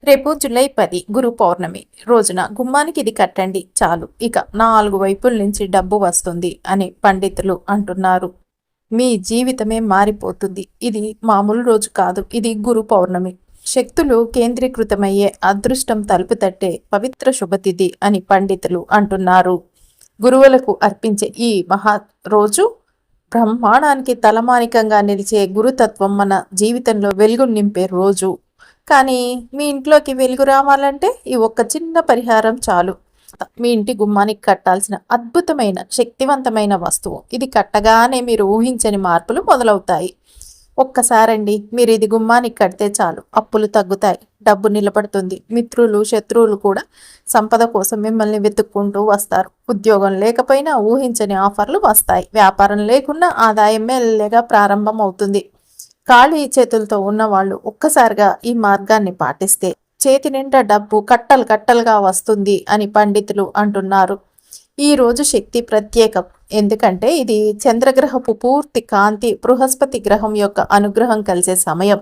రేపు జూలై 10 గురు పౌర్ణమి రోజున గుమ్మానికి ఇది కట్టండి చాలు, ఇక 4 వైపుల నుంచి డబ్బు వస్తుంది అని పండితులు అంటున్నారు. మీ జీవితమే మారిపోతుంది. ఇది మామూలు రోజు కాదు, ఇది గురు పౌర్ణమి. శక్తులు కేంద్రీకృతమయ్యే, అదృష్టం తలుపు తట్టే పవిత్ర శుభతిథి అని పండితులు అంటున్నారు. గురువులకు అర్పించే ఈ మహా రోజు బ్రహ్మాండానికి తలమానికంగా నిలిచే గురుతత్వం మన జీవితంలో వెలుగు నింపే రోజు. కానీ మీ ఇంట్లోకి వెలుగు రావాలంటే ఈ ఒక్క చిన్న పరిహారం చాలు. మీ ఇంటి గుమ్మానికి కట్టాల్సిన అద్భుతమైన శక్తివంతమైన వస్తువు ఇది. కట్టగానే మీరు ఊహించని మార్పులు మొదలవుతాయి. ఒక్కసారండి మీరు ఇది గుమ్మానికి కడితే చాలు, అప్పులు తగ్గుతాయి, డబ్బు నిలబడుతుంది. మిత్రులు శత్రువులు కూడా సంపద కోసం మిమ్మల్ని వెతుక్కుంటూ వస్తారు. ఉద్యోగం లేకపోయినా ఊహించని ఆఫర్లు వస్తాయి. వ్యాపారం లేకున్నా ఆదాయం మెల్లగా ప్రారంభం అవుతుంది. ఖాళీ చేతులతో ఉన్నవాళ్ళు ఒక్కసారిగా ఈ మార్గాన్ని పాటిస్తే చేతి నిండా డబ్బు కట్టలు కట్టలుగా వస్తుంది అని పండితులు అంటున్నారు. ఈ రోజు శక్తి ప్రత్యేకం, ఎందుకంటే ఇది చంద్రగ్రహపు పూర్తి కాంతి, బృహస్పతి గ్రహం యొక్క అనుగ్రహం కలిసే సమయం.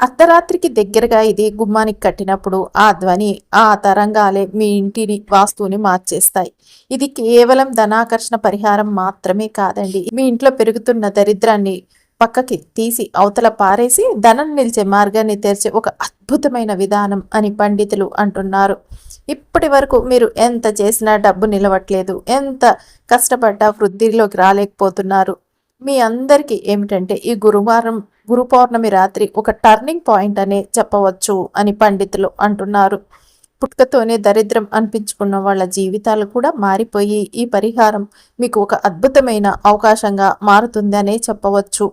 అర్ధరాత్రికి దగ్గరగా ఇది గుమ్మానికి కట్టినప్పుడు ఆ ధ్వని, ఆ తరంగాలే మీ ఇంటిని వాస్తువుని మార్చేస్తాయి. ఇది కేవలం ధనాకర్షణ పరిహారం మాత్రమే కాదండి, మీ ఇంట్లో పెరుగుతున్న దరిద్రాన్ని పక్కకి తీసి అవతల పారేసి ధనం నిలిచే మార్గాన్ని తెరిచే ఒక అద్భుతమైన విధానం అని పండితులు అంటున్నారు. ఇప్పటి వరకు మీరు ఎంత చేసినా డబ్బు నిలవట్లేదు, ఎంత కష్టపడ్డా వృద్ధిలోకి రాలేకపోతున్నారు. మీ అందరికీ ఏమిటంటే ఈ గురు పౌర్ణమి రాత్రి ఒక టర్నింగ్ పాయింట్ అనే చెప్పవచ్చు అని పండితులు అంటున్నారు. పుట్టుకతోనే దరిద్రం అనిపించుకున్న వాళ్ళ జీవితాలు కూడా మారిపోయి ఈ పరిహారం మీకు ఒక అద్భుతమైన అవకాశంగా మారుతుందనే చెప్పవచ్చు.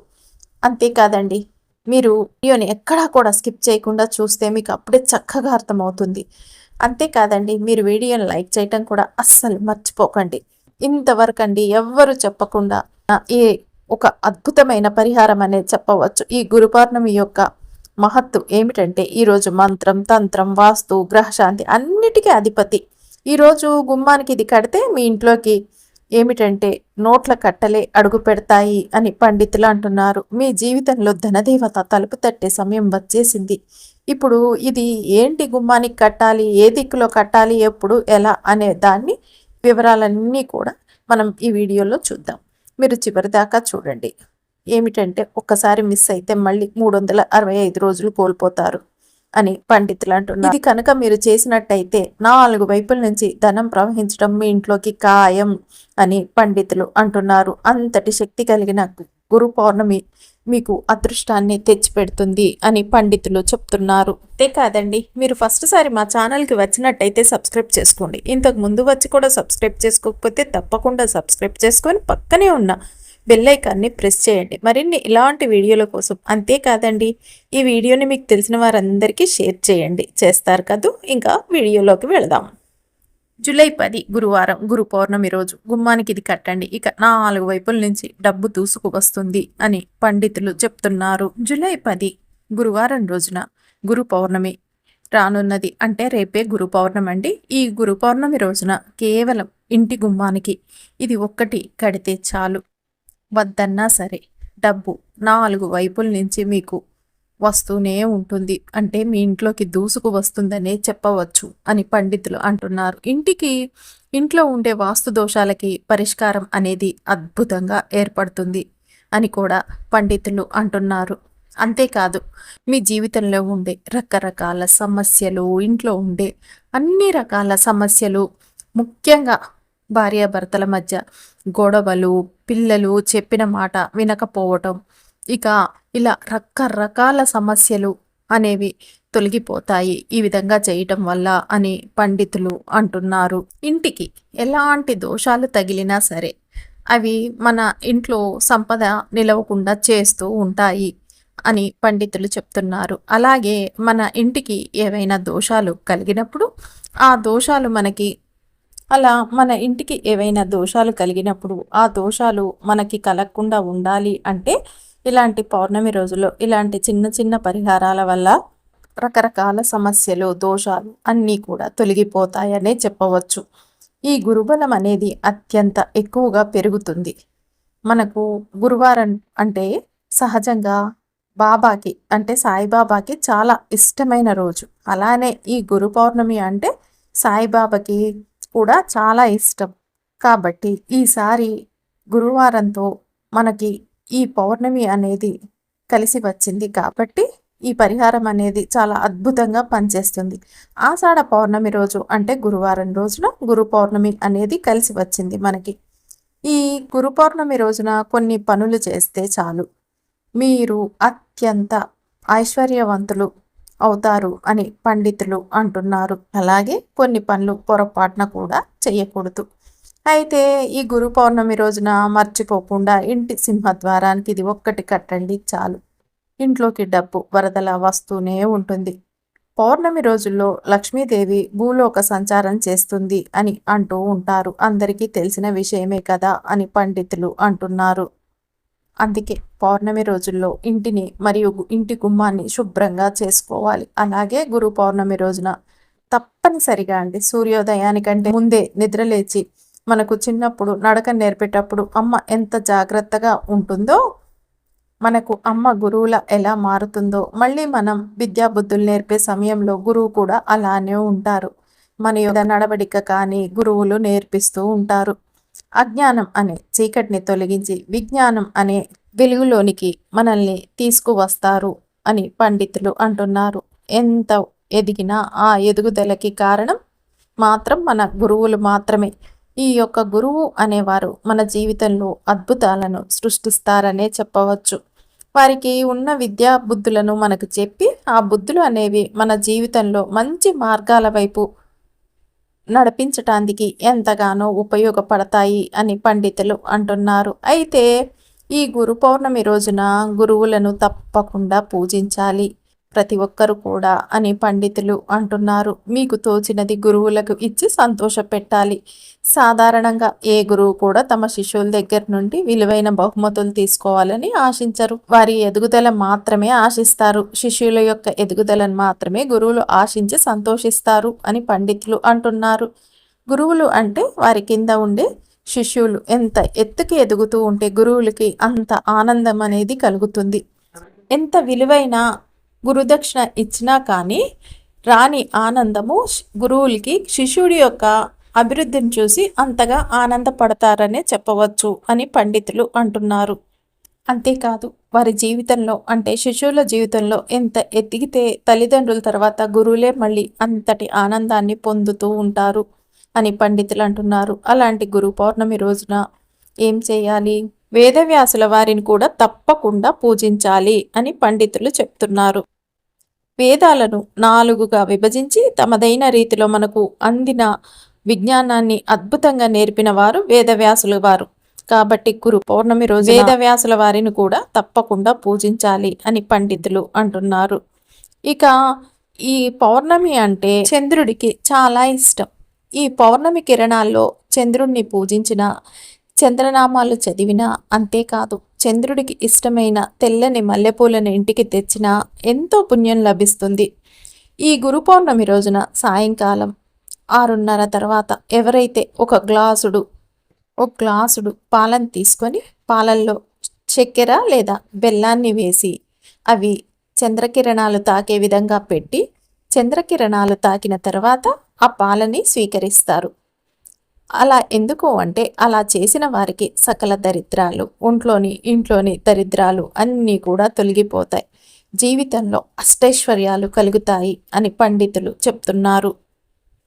అంతేకాదండి, మీరు వీడియోని ఎక్కడా కూడా స్కిప్ చేయకుండా చూస్తే మీకు అప్పుడే చక్కగా అర్థమవుతుంది. అంతేకాదండి, మీరు వీడియోని లైక్ చేయటం కూడా అస్సలు మర్చిపోకండి. ఇంతవరకు అండి ఎవ్వరు చెప్పకుండా ఈ ఒక అద్భుతమైన పరిహారం అనేది చెప్పవచ్చు. ఈ గురు పౌర్ణమి యొక్క మహత్తు ఏమిటంటే ఈరోజు మంత్రం, తంత్రం, వాస్తు, గ్రహశాంతి అన్నిటికీ అధిపతి. ఈరోజు గుమ్మానికి ఇది కడితే మీ ఇంట్లోకి ఏమిటంటే నోట్ల కట్టలే అడుగు పెడతాయి అని పండితులు అంటున్నారు. మీ జీవితంలో ధనదేవత తలుపు తట్టే సమయం వచ్చేసింది. ఇప్పుడు ఇది ఏంటి, గుమ్మానికి కట్టాలి, ఏ దిక్కులో కట్టాలి, ఎప్పుడు, ఎలా అనే దాన్ని వివరాలన్నీ కూడా మనం ఈ వీడియోలో చూద్దాం. మీరు చివరి దాకా చూడండి. ఏమిటంటే ఒక్కసారి మిస్ అయితే మళ్ళీ 365 రోజులు కోల్పోతారు అని పండితులు అంటున్నారు. ఇది కనుక మీరు చేసినట్టయితే 4 వైపుల నుంచి ధనం ప్రవహించడం మీ ఇంట్లోకి ఖాయం అని పండితులు అంటున్నారు. అంతటి శక్తి కలిగిన గురు పౌర్ణమి మీకు అదృష్టాన్ని తెచ్చిపెడుతుంది అని పండితులు చెప్తున్నారు. అంతే కాదండి, మీరు ఫస్ట్ సారి మా ఛానల్కి వచ్చినట్టయితే సబ్స్క్రైబ్ చేసుకోండి. ఇంతకు ముందు వచ్చి కూడా సబ్స్క్రైబ్ చేసుకోకపోతే తప్పకుండా సబ్స్క్రైబ్ చేసుకొని పక్కనే ఉన్న బెల్ ఐకాన్ని ప్రెస్ చేయండి మరిన్ని ఇలాంటి వీడియోల కోసం. అంతేకాదండి, ఈ వీడియోని మీకు తెలిసిన వారందరికీ షేర్ చేయండి. చేస్తారు కదూ. ఇంకా వీడియోలోకి వెళదాం. జూలై 10 గురువారం, గురు పౌర్ణమి రోజు గుమ్మానికి ఇది కట్టండి, ఇక 4 వైపుల నుంచి డబ్బు దూసుకు వస్తుంది అని పండితులు చెప్తున్నారు. జూలై 10 గురువారం రోజున గురు పౌర్ణమి రానున్నది, అంటే రేపే గురు పౌర్ణమి అండి. ఈ గురు పౌర్ణమి రోజున కేవలం ఇంటి గుమ్మానికి ఇది ఒక్కటి కడితే చాలు, వద్దన్నా సరే డబ్బు 4 వైపుల నుంచి మీకు వస్తూనే ఉంటుంది. అంటే మీ ఇంట్లోకి దూసుకు వస్తుందనే చెప్పవచ్చు అని పండితులు అంటున్నారు. ఇంట్లో ఉండే వాస్తు దోషాలకి పరిష్కారం అనేది అద్భుతంగా ఏర్పడుతుంది అని కూడా పండితులు అంటున్నారు. అంతేకాదు, మీ జీవితంలో ఉండే రకరకాల సమస్యలు, ఇంట్లో ఉండే అన్ని రకాల సమస్యలు, ముఖ్యంగా భార్యాభర్తల మధ్య గొడవలు, పిల్లలు చెప్పిన మాట వినకపోవటం, ఇక ఇలా రకరకాల సమస్యలు అనేవి తొలగిపోతాయి ఈ విధంగా చేయటం వల్ల అని పండితులు అంటున్నారు. ఇంటికి ఎలాంటి దోషాలు తగిలినా సరే అవి మన ఇంట్లో సంపద నిలవకుండా చేస్తూ ఉంటాయి అని పండితులు చెప్తున్నారు. అలాగే మన ఇంటికి ఏవైనా దోషాలు కలిగినప్పుడు ఆ దోషాలు మన ఇంటికి ఏవైనా దోషాలు కలిగినప్పుడు ఆ దోషాలు మనకి కలగకుండా ఉండాలి అంటే ఇలాంటి పౌర్ణమి రోజుల్లో ఇలాంటి చిన్న చిన్న పరిహారాల వల్ల రకరకాల సమస్యలు, దోషాలు అన్నీ కూడా తొలగిపోతాయనే చెప్పవచ్చు. ఈ గురుబలం అనేది అత్యంత ఎక్కువగా పెరుగుతుంది. మనకు గురువారం అంటే సహజంగా బాబాకి అంటే సాయిబాబాకి చాలా ఇష్టమైన రోజు. అలానే ఈ గురు పౌర్ణమి అంటే సాయిబాబాకి కూడా చాలా ఇష్టం. కాబట్టి ఈసారి గురువారంతో మనకి ఈ పౌర్ణమి అనేది కలిసి వచ్చింది కాబట్టి ఈ పరిహారం అనేది చాలా అద్భుతంగా పనిచేస్తుంది. ఆషాఢ పౌర్ణమి రోజు అంటే గురువారం రోజున గురు పౌర్ణమి అనేది కలిసి వచ్చింది మనకి. ఈ గురు పౌర్ణమి రోజున కొన్ని పనులు చేస్తే చాలు మీరు అత్యంత ఐశ్వర్యవంతులు అవుతారు అని పండితులు అంటున్నారు. అలాగే కొన్ని పనులు పొరపాటున కూడా చేయకూడదు. అయితే ఈ గురు పౌర్ణమి రోజున మర్చిపోకుండా ఇంటి సింహద్వారానికి ఇది ఒక్కటి కట్టండి చాలు. ఇంట్లోకి డబ్బు వరదలా వస్తూనే ఉంటుంది. పౌర్ణమి రోజుల్లో లక్ష్మీదేవి భూలోక సంచారం చేస్తుంది అని అంటూ ఉంటారు. అందరికీ తెలిసిన విషయమే కదా అని పండితులు అంటున్నారు. అందుకే పౌర్ణమి రోజుల్లో ఇంటిని మరియు ఇంటి గుమ్మాన్ని శుభ్రంగా చేసుకోవాలి. అలాగే గురు పౌర్ణమి రోజున తప్పనిసరిగా సూర్యోదయానికంటే ముందే నిద్రలేచి మనకు చిన్నప్పుడు నడక నేర్పేటప్పుడు అమ్మ ఎంత జాగ్రత్తగా ఉంటుందో, మనకు అమ్మ గురువుల ఎలా మారుతుందో, మళ్ళీ మనం విద్యాబుద్ధులు నేర్పే సమయంలో గురువు కూడా అలానే ఉంటారు. మన యొక్క నడవడిక కానీ గురువులు నేర్పిస్తూ ఉంటారు. అజ్ఞానం అనే చీకటిని తొలగించి విజ్ఞానం అనే వెలుగులోనికి మనల్ని తీసుకువస్తారు అని పండితులు అంటున్నారు. ఎంత ఎదిగినా ఆ ఎదుగుదలకి కారణం మాత్రం మన గురువులు మాత్రమే. ఈ యొక్క గురువు అనేవారు మన జీవితంలో అద్భుతాలను సృష్టిస్తారనే చెప్పవచ్చు. వారికి ఉన్న విద్యా బుద్ధులను మనకు చెప్పి ఆ బుద్ధులు అనేవి మన జీవితంలో మంచి మార్గాల వైపు నడిపించటానికి ఎంతగానో ఉపయోగపడతాయి అని పండితులు అంటున్నారు. అయితే ఈ గురు పౌర్ణమి రోజున గురువులను తప్పకుండా పూజించాలి ప్రతి ఒక్కరు కూడా అని పండితులు అంటున్నారు. మీకు తోచినది గురువులకు ఇచ్చి సంతోష పెట్టాలి. సాధారణంగా ఏ గురువు కూడా తమ శిష్యుల దగ్గర నుండి విలువైన బహుమతులు తీసుకోవాలని ఆశించరు. వారి ఎదుగుదల మాత్రమే ఆశిస్తారు. శిష్యుల యొక్క ఎదుగుదలను మాత్రమే గురువులు ఆశించి సంతోషిస్తారు అని పండితులు అంటున్నారు. గురువులు అంటే వారి కింద ఉండే శిష్యులు ఎంత ఎత్తుకి ఎదుగుతూ ఉంటే గురువులకి అంత ఆనందం అనేది కలుగుతుంది. ఎంత విలువైన గురుదక్షిణ ఇచ్చినా కానీ రాని ఆనందము గురువులకి శిష్యుడి యొక్క అభివృద్ధిని చూసి అంతగా ఆనందపడతారనే చెప్పవచ్చు అని పండితులు అంటున్నారు. అంతేకాదు వారి జీవితంలో అంటే శిష్యుల జీవితంలో ఎంత ఎదిగితే తల్లిదండ్రుల తర్వాత గురువులే మళ్ళీ అంతటి ఆనందాన్ని పొందుతూ ఉంటారు అని పండితులు అంటున్నారు. అలాంటి గురు పౌర్ణమి రోజున ఏం చేయాలి? వేదవ్యాసుల వారిని కూడా తప్పకుండా పూజించాలి అని పండితులు చెప్తున్నారు. వేదాలను 4గా విభజించి తమదైన రీతిలో మనకు అందిన విజ్ఞానాన్ని అద్భుతంగా నేర్పిన వారు వేదవ్యాసుల వారు. కాబట్టి గురు పౌర్ణమి రోజు వేదవ్యాసుల వారిని కూడా తప్పకుండా పూజించాలి అని పండితులు అంటున్నారు. ఇక ఈ పౌర్ణమి అంటే చంద్రుడికి చాలా ఇష్టం. ఈ పౌర్ణమి కిరణాల్లో చంద్రుణ్ణి పూజించిన, చంద్రనామాలు చదివినా, అంతేకాదు చంద్రుడికి ఇష్టమైన తెల్లని మల్లెపూలను ఇంటికి తెచ్చినా ఎంతో పుణ్యం లభిస్తుంది. ఈ గురు పౌర్ణమి రోజున సాయంకాలం 6:30 తర్వాత ఎవరైతే ఒక గ్లాసుడు పాలను తీసుకొని పాలల్లో చక్కెర లేదా బెల్లాన్ని వేసి అవి చంద్రకిరణాలు తాకే విధంగా పెట్టి చంద్రకిరణాలు తాకిన తర్వాత ఆ పాలని స్వీకరిస్తారు. అలా ఎందుకు అంటే అలా చేసిన వారికి సకల దరిద్రాలు ఇంట్లోని దరిద్రాలు అన్నీ కూడా తొలగిపోతాయి. జీవితంలో అష్టైశ్వర్యాలు కలుగుతాయి అని పండితులు చెప్తున్నారు.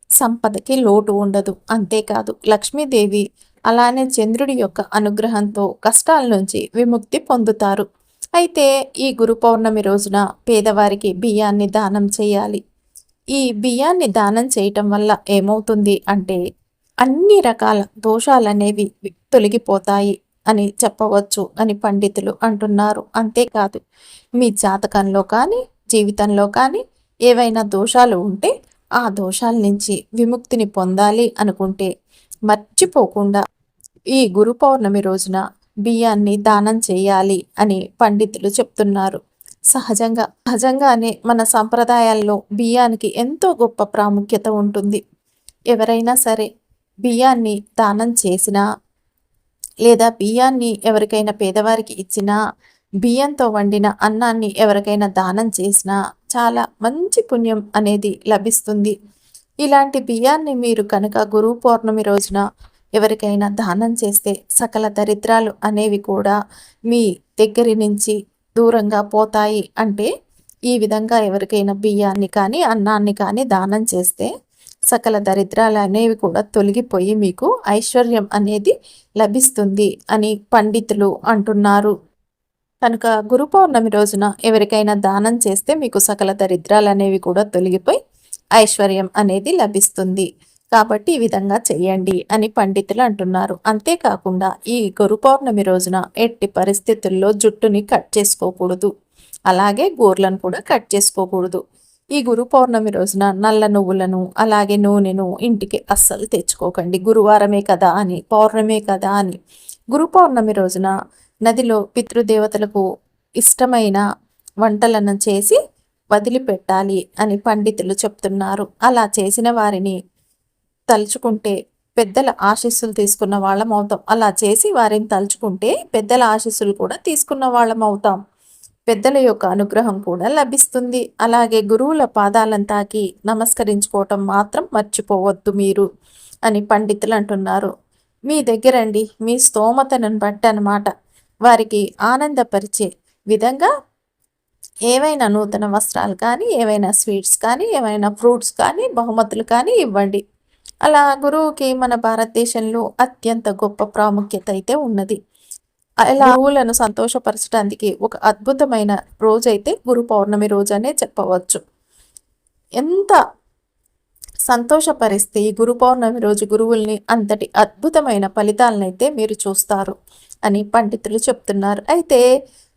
సంపదకి లోటు ఉండదు. అంతేకాదు లక్ష్మీదేవి అలానే చంద్రుడి యొక్క అనుగ్రహంతో కష్టాల నుంచి విముక్తి పొందుతారు. అయితే ఈ గురు పౌర్ణమి రోజున పేదవారికి బియ్యాన్ని దానం చేయాలి. ఈ బియ్యాన్ని దానం చేయటం వల్ల ఏమవుతుంది అంటే అన్ని రకాల దోషాలనేవి తొలగిపోతాయి అని చెప్పవచ్చు అని పండితులు అంటున్నారు. అంతేకాదు మీ జాతకంలో కానీ జీవితంలో కానీ ఏవైనా దోషాలు ఉంటే ఆ దోషాల నుంచి విముక్తిని పొందాలి అనుకుంటే మర్చిపోకుండా ఈ గురు పౌర్ణమి రోజున బియ్యాన్ని దానం చేయాలి అని పండితులు చెప్తున్నారు. సహజంగానే మన సంప్రదాయాల్లో బియ్యానికి ఎంతో గొప్ప ప్రాముఖ్యత ఉంటుంది. ఎవరైనా సరే బియ్యాన్ని దానం చేసినా లేదా బియ్యాన్ని ఎవరికైనా పేదవారికి ఇచ్చినా బియ్యంతో వండిన అన్నాన్ని ఎవరికైనా దానం చేసినా చాలా మంచి పుణ్యం అనేది లభిస్తుంది. ఇలాంటి బియ్యాన్ని మీరు కనుక గురు పౌర్ణమి రోజున ఎవరికైనా దానం చేస్తే సకల దరిద్రాలు అనేవి కూడా మీ దగ్గరి నుంచి దూరంగా పోతాయి. అంటే ఈ విధంగా ఎవరికైనా బియ్యాన్ని కానీ అన్నాన్ని కానీ దానం చేస్తే సకల దరిద్రాలు అనేవి కూడా తొలగిపోయి మీకు ఐశ్వర్యం అనేది లభిస్తుంది అని పండితులు అంటున్నారు. కనుక గురు పౌర్ణమి రోజున ఎవరికైనా దానం చేస్తే మీకు సకల దరిద్రాలు అనేవి కూడా తొలగిపోయి ఐశ్వర్యం అనేది లభిస్తుంది. కాబట్టి ఈ విధంగా చేయండి అని పండితులు అంటున్నారు. అంతేకాకుండా ఈ గురు పౌర్ణమి రోజున ఎట్టి పరిస్థితుల్లో జుట్టుని కట్ చేసుకోకూడదు. అలాగే గోర్లను కూడా కట్ చేసుకోకూడదు. ఈ గురు పౌర్ణమి రోజున నల్ల నువ్వులను అలాగే నూనెను ఇంటికి అస్సలు తెచ్చుకోకండి. గురువారమే కదా అని, పౌర్ణమే కదా అని. గురు పౌర్ణమి రోజున నదిలో పితృదేవతలకు ఇష్టమైన వంటలను చేసి వదిలిపెట్టాలి అని పండితులు చెప్తున్నారు. అలా చేసిన వారిని తలుచుకుంటే పెద్దల ఆశీస్సులు తీసుకున్న వాళ్ళం అవుతాం. అలా చేసి వారిని తలుచుకుంటే పెద్దల ఆశీస్సులు కూడా తీసుకున్న వాళ్ళం అవుతాం. పెద్దల యొక్క అనుగ్రహం కూడా లభిస్తుంది. అలాగే గురువుల పాదాలను తాకి నమస్కరించుకోవటం మాత్రం మర్చిపోవద్దు మీరు అని పండితులు అంటున్నారు. మీ దగ్గరండి మీ స్తోమతను బట్టి అన్నమాట వారికి ఆనందపరిచే విధంగా ఏవైనా నూతన వస్త్రాలు కానీ, ఏవైనా స్వీట్స్ కానీ, ఏవైనా ఫ్రూట్స్ కానీ, బహుమతులు కానీ ఇవ్వండి. అలా గురువుకి మన భారతదేశంలో అత్యంత గొప్ప ప్రాముఖ్యత అయితే ఉన్నది. ఇలా గురువులను సంతోషపరచడానికి ఒక అద్భుతమైన రోజైతే గురు పౌర్ణమి రోజు అనే చెప్పవచ్చు. ఎంత సంతోషపరిస్తే ఈ గురు పౌర్ణమి రోజు గురువుల్ని అంతటి అద్భుతమైన ఫలితాలనైతే మీరు చూస్తారు అని పండితులు చెప్తున్నారు. అయితే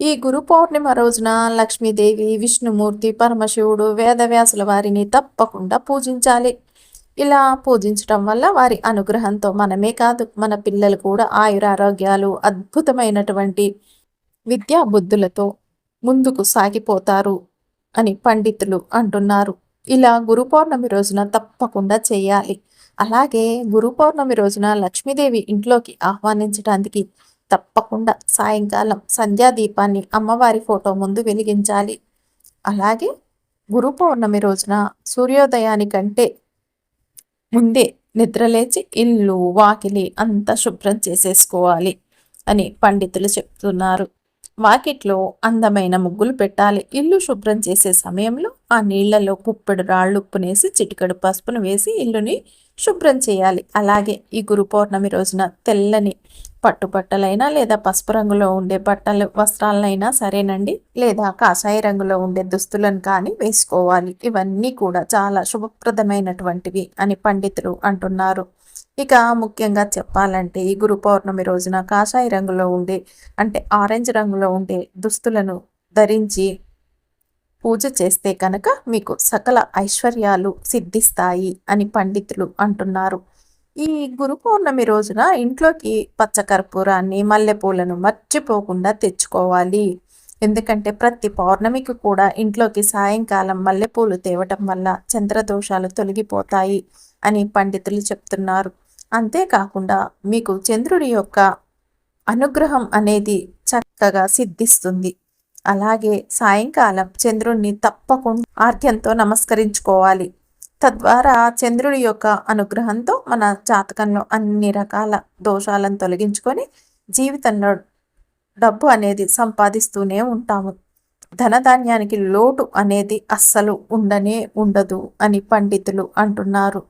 ఈ గురు పౌర్ణిమ రోజున లక్ష్మీదేవి, విష్ణుమూర్తి, పరమశివుడు, వేదవ్యాసుల వారిని తప్పకుండా పూజించాలి. ఇలా పూజించడం వల్ల వారి అనుగ్రహంతో మనమే కాదు మన పిల్లలు కూడా ఆయురారోగ్యాలు అద్భుతమైనటువంటి విద్యా బుద్ధులతో ముందుకు సాగిపోతారు అని పండితులు అంటున్నారు. ఇలా గురు పౌర్ణమి రోజున తప్పకుండా చేయాలి. అలాగే గురు పౌర్ణమి రోజున లక్ష్మీదేవి ఇంట్లోకి ఆహ్వానించడానికి తప్పకుండా సాయంకాలం సంధ్యాదీపాన్ని అమ్మవారి ఫోటో ముందు వెలిగించాలి. అలాగే గురు పౌర్ణమి రోజున సూర్యోదయానికంటే ముందే నిద్రలేచి ఇల్లు వాకిలి అంతా శుభ్రం చేసేసుకోవాలి అని పండితులు చెప్తున్నారు. వాకిట్లో అందమైన ముగ్గులు పెట్టాలి. ఇల్లు శుభ్రం చేసే సమయంలో ఆ నీళ్లలో కుప్పెడు రాళ్ళుప్పునేసి చిటికెడు పసుపును వేసి ఇల్లుని శుభ్రం చేయాలి. అలాగే ఈ గురు పౌర్ణమి రోజున తెల్లని పట్టుబట్టలైనా లేదా పసుపు రంగులో ఉండే బట్టలు వస్త్రాలైనా సరేనండి, లేదా కాషాయ రంగులో ఉండే దుస్తులను కానీ వేసుకోవాలి. ఇవన్నీ కూడా చాలా శుభప్రదమైనటువంటివి అని పండితులు అంటున్నారు. ఇక ముఖ్యంగా చెప్పాలంటే ఈ గురు పౌర్ణమి రోజున కాషాయ రంగులో ఉండే అంటే ఆరెంజ్ రంగులో ఉండే దుస్తులను ధరించి పూజ చేస్తే కనుక మీకు సకల ఐశ్వర్యాలు సిద్ధిస్తాయి అని పండితులు అంటున్నారు. ఈ గురు పౌర్ణమి రోజున ఇంట్లోకి పచ్చకర్పూరాన్ని మల్లెపూలను మర్చిపోకుండా తెచ్చుకోవాలి. ఎందుకంటే ప్రతి పౌర్ణమికి కూడా ఇంట్లోకి సాయంకాలం మల్లెపూలు తేవటం వల్ల చంద్రదోషాలు తొలగిపోతాయి అని పండితులు చెప్తున్నారు. అంతేకాకుండా మీకు చంద్రుడి యొక్క అనుగ్రహం అనేది చక్కగా సిద్ధిస్తుంది. అలాగే సాయంకాలం చంద్రుణ్ణి తప్పకుండా ఆర్ఘ్యంతో నమస్కరించుకోవాలి. తద్వారా చంద్రుడి యొక్క అనుగ్రహంతో మన జాతకంలో అన్ని రకాల దోషాలను తొలగించుకొని జీవితంలో డబ్బు అనేది సంపాదిస్తూనే ఉంటాము. ధనధాన్యానికి లోటు అనేది అస్సలు ఉండదు అని పండితులు అంటున్నారు.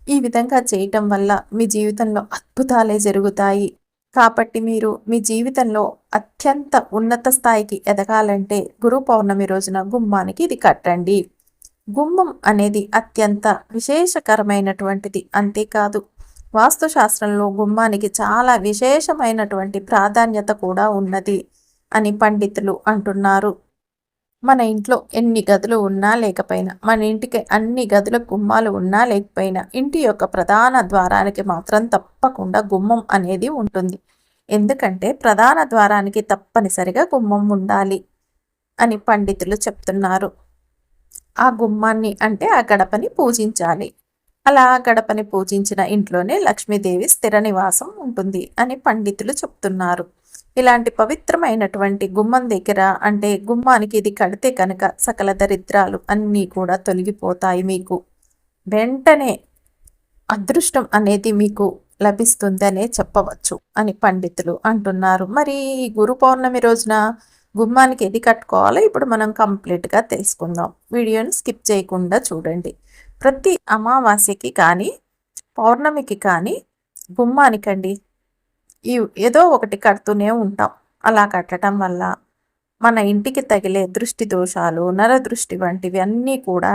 ఈ విధంగా చేయటం వల్ల మీ జీవితంలో అద్భుతాలే జరుగుతాయి. కాబట్టి మీరు మీ జీవితంలో అత్యంత ఉన్నత స్థాయికి ఎదగాలంటే గురు పౌర్ణమి రోజున గుమ్మానికి ఇది కట్టండి. గుమ్మం అనేది అత్యంత విశేషకరమైనటువంటిది. అంతేకాదు వాస్తుశాస్త్రంలో గుమ్మానికి చాలా విశేషమైనటువంటి ప్రాధాన్యత కూడా ఉన్నది అని పండితులు అంటున్నారు. మన ఇంట్లో ఎన్ని గదులు ఉన్నా లేకపోయినా, మన ఇంటికి అన్ని గదుల గుమ్మాలు ఉన్నా లేకపోయినా, ఇంటి యొక్క ప్రధాన ద్వారానికి మాత్రం తప్పకుండా గుమ్మం అనేది ఉంటుంది. ఎందుకంటే ప్రధాన ద్వారానికి తప్పనిసరిగా గుమ్మం ఉండాలి అని పండితులు చెప్తున్నారు. ఆ గుమ్మాన్ని అంటే ఆ గడపని పూజించాలి. అలా గడపని పూజించిన ఇంట్లోనే లక్ష్మీదేవి స్థిర నివాసం ఉంటుంది అని పండితులు చెప్తున్నారు. ఇలాంటి పవిత్రమైనటువంటి గుమ్మం దగ్గర అంటే గుమ్మానికి ఇది కడితే కనుక సకల దరిద్రాలు అన్నీ కూడా తొలగిపోతాయి. మీకు వెంటనే అదృష్టం అనేది మీకు లభిస్తుందనే చెప్పవచ్చు అని పండితులు అంటున్నారు. మరి ఈ గురు పౌర్ణమి రోజున గుమ్మానికి ఏది కట్టుకోవాలో ఇప్పుడు మనం కంప్లీట్గా తెలుసుకుందాం. వీడియోని స్కిప్ చేయకుండా చూడండి. ప్రతి అమావాస్యకి కానీ పౌర్ణమికి కానీ గుమ్మానికండి ఏదో ఒకటి కడుతూనే ఉంటాం. అలా కట్టడం వల్ల మన ఇంటికి తగిలే దృష్టి దోషాలు, నరదృష్టి వంటివి అన్నీ కూడా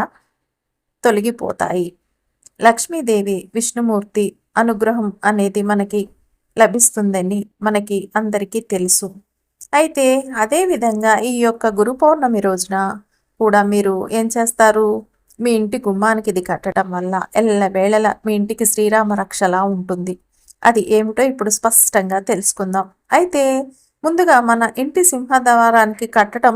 తొలగిపోతాయి. లక్ష్మీదేవి, విష్ణుమూర్తి అనుగ్రహం అనేది మనకి లభిస్తుందని మనకి అందరికీ తెలుసు. అయితే అదేవిధంగా ఈ యొక్క గురు పౌర్ణమి రోజున కూడా మీరు ఏం చేస్తారు? మీ ఇంటి గుమ్మానికి ఇది కట్టడం వల్ల ఎల్లవేళలా మీ ఇంటికి శ్రీరామ రక్షలా ఉంటుంది. అది ఏమిటో ఇప్పుడు స్పష్టంగా తెలుసుకుందాం. అయితే ముందుగా మన ఇంటి సింహద్వారానికి కట్టడం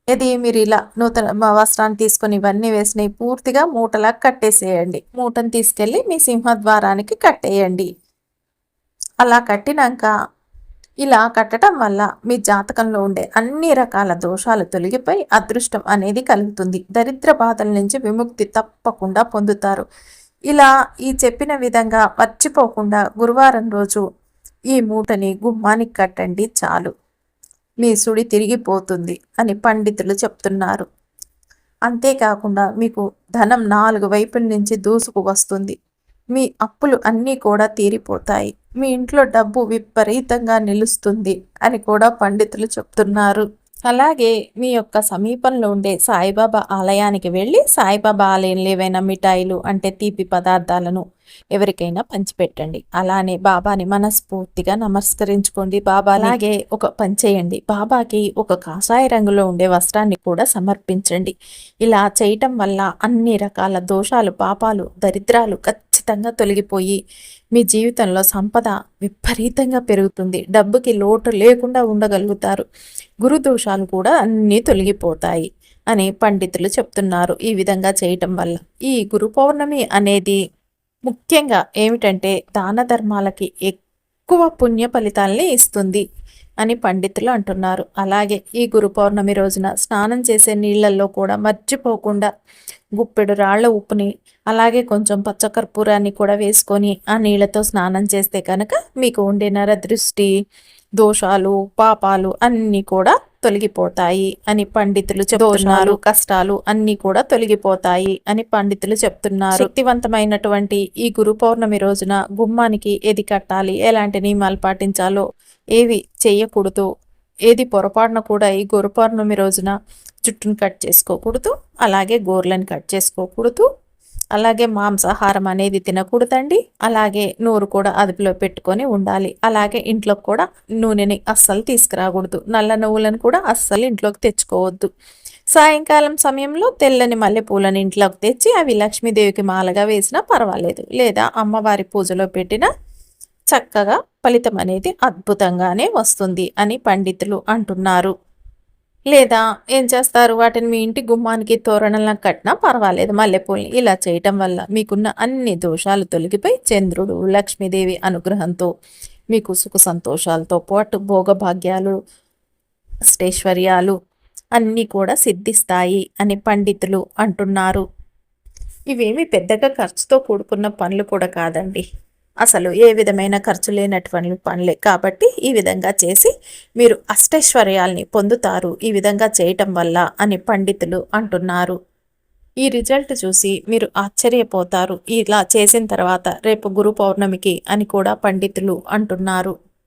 ఇది మీరు ఇలా నూతన వస్త్రాన్ని తీసుకొని ఇవన్నీ వేసినవి పూర్తిగా మూటలా కట్టేసేయండి. మూటను తీసుకెళ్ళి మీ సింహద్వారానికి కట్టేయండి. అలా కట్టినాక ఇలా కట్టడం వల్ల మీ జాతకంలో ఉండే అన్ని రకాల దోషాలు తొలగిపోయి అదృష్టం అనేది కలుగుతుంది. దరిద్ర బాధల నుంచి విముక్తి తప్పకుండా పొందుతారు. ఇలా ఈ చెప్పిన విధంగా మర్చిపోకుండా గురువారం రోజు ఈ మూటని గుమ్మానికి కట్టండి చాలు. మీ సుడి తిరిగిపోతుంది అని పండితులు చెప్తున్నారు. అంతేకాకుండా మీకు ధనం 4 వైపుల నుంచి దూసుకు వస్తుంది. మీ అప్పులు అన్నీ కూడా తీరిపోతాయి. మీ ఇంట్లో డబ్బు విపరీతంగా నిలుస్తుంది అని కూడా పండితులు చెప్తున్నారు. అలాగే మీ యొక్క సమీపంలో ఉండే సాయిబాబా ఆలయానికి వెళ్ళి సాయిబాబా ఆలయంలో ఏవైనా మిఠాయిలు అంటే తీపి పదార్థాలను ఎవరికైనా పంచిపెట్టండి. అలానే బాబాని మనస్ఫూర్తిగా నమస్కరించుకోండి. బాబా అలాగే ఒక పని చేయండి, బాబాకి ఒక కాషాయ రంగులో ఉండే వస్త్రాన్ని కూడా సమర్పించండి. ఇలా చేయటం వల్ల అన్ని రకాల దోషాలు, పాపాలు, దరిద్రాలు ఖచ్చితంగా తొలగిపోయి మీ జీవితంలో సంపద విపరీతంగా పెరుగుతుంది. డబ్బుకి లోటు లేకుండా ఉండగలుగుతారు. గురు దోషాలు కూడా అన్నీ తొలగిపోతాయి అని పండితులు చెప్తున్నారు. ఈ విధంగా చేయటం వల్ల ఈ గురు పౌర్ణమి అనేది ముఖ్యంగా ఏమిటంటే దాన ధర్మాలకి ఎక్కువ పుణ్య ఫలితాలని ఇస్తుంది అని పండితులు అంటున్నారు. అలాగే ఈ గురు పౌర్ణమి రోజున స్నానం చేసే నీళ్ళల్లో కూడా మర్చిపోకుండా గుప్పెడు రాళ్ల ఉప్పుని అలాగే కొంచెం పచ్చకర్పూరాన్ని కూడా వేసుకొని ఆ నీళ్ళతో స్నానం చేస్తే కనుక మీకు ఉండే నరదృష్టి, దోషాలు, పాపాలు అన్నీ కూడా తొలగిపోతాయి అని పండితులు చెప్తున్నారు. కష్టాలు అన్నీ కూడా తొలగిపోతాయి అని పండితులు చెప్తున్నారు. శక్తివంతమైనటువంటి ఈ గురు పౌర్ణమి రోజున గుమ్మానికి ఏది కట్టాలి, ఎలాంటి నియమాలు పాటించాలో, ఏవి చేయకూడదు, ఏది పొరపాటున కూడా ఈ గురు పౌర్ణమి రోజున జుట్టును కట్ చేసుకోకూడదు, అలాగే గోర్లను కట్ చేసుకోకూడదు, అలాగే మాంసాహారం అనేది తినకూడదండి. అలాగే నోరు కూడా అదుపులో పెట్టుకొని ఉండాలి. అలాగే ఇంట్లో కూడా నూనెని అస్సలు తీసుకురాకూడదు. నల్ల నువ్వులను కూడా అస్సలు ఇంట్లోకి తెచ్చుకోవద్దు. సాయంకాలం సమయంలో తెల్లని మల్లెపూలను ఇంట్లోకి తెచ్చి అవి లక్ష్మీదేవికి మాలగా వేసినా పర్వాలేదు, లేదా అమ్మవారి పూజలో పెట్టినా చక్కగా ఫలితం అనేది అద్భుతంగానే వస్తుంది అని పండితులు అంటున్నారు. లేదా ఏం చేస్తారు, వాటిని మీ ఇంటి గుమ్మానికి తోరణంలా కట్టినా పర్వాలేదు మల్లెపూలని. ఇలా చేయటం వల్ల మీకున్న అన్ని దోషాలు తొలగిపోయి చంద్రుడు లక్ష్మీదేవి అనుగ్రహంతో మీకు సుఖ సంతోషాలతో పాటు భోగభాగ్యాలు, అష్టైశ్వర్యాలు అన్నీ కూడా సిద్ధిస్తాయి అని పండితులు అంటున్నారు. ఇవేమి పెద్దగా ఖర్చుతో కూడుకున్న పనులు కూడా కాదండి. అసలు ఏ విధమైన ఖర్చు లేనటువంటి పనులే. కాబట్టి ఈ విధంగా చేసి మీరు అష్టైశ్వర్యాల్ని పొందుతారు ఈ విధంగా చేయటం వల్ల అని పండితులు అంటున్నారు. ఈ రిజల్ట్ చూసి మీరు ఆశ్చర్యపోతారు ఇలా చేసిన తర్వాత రేపు గురు పౌర్ణమికి అని కూడా పండితులు అంటున్నారు.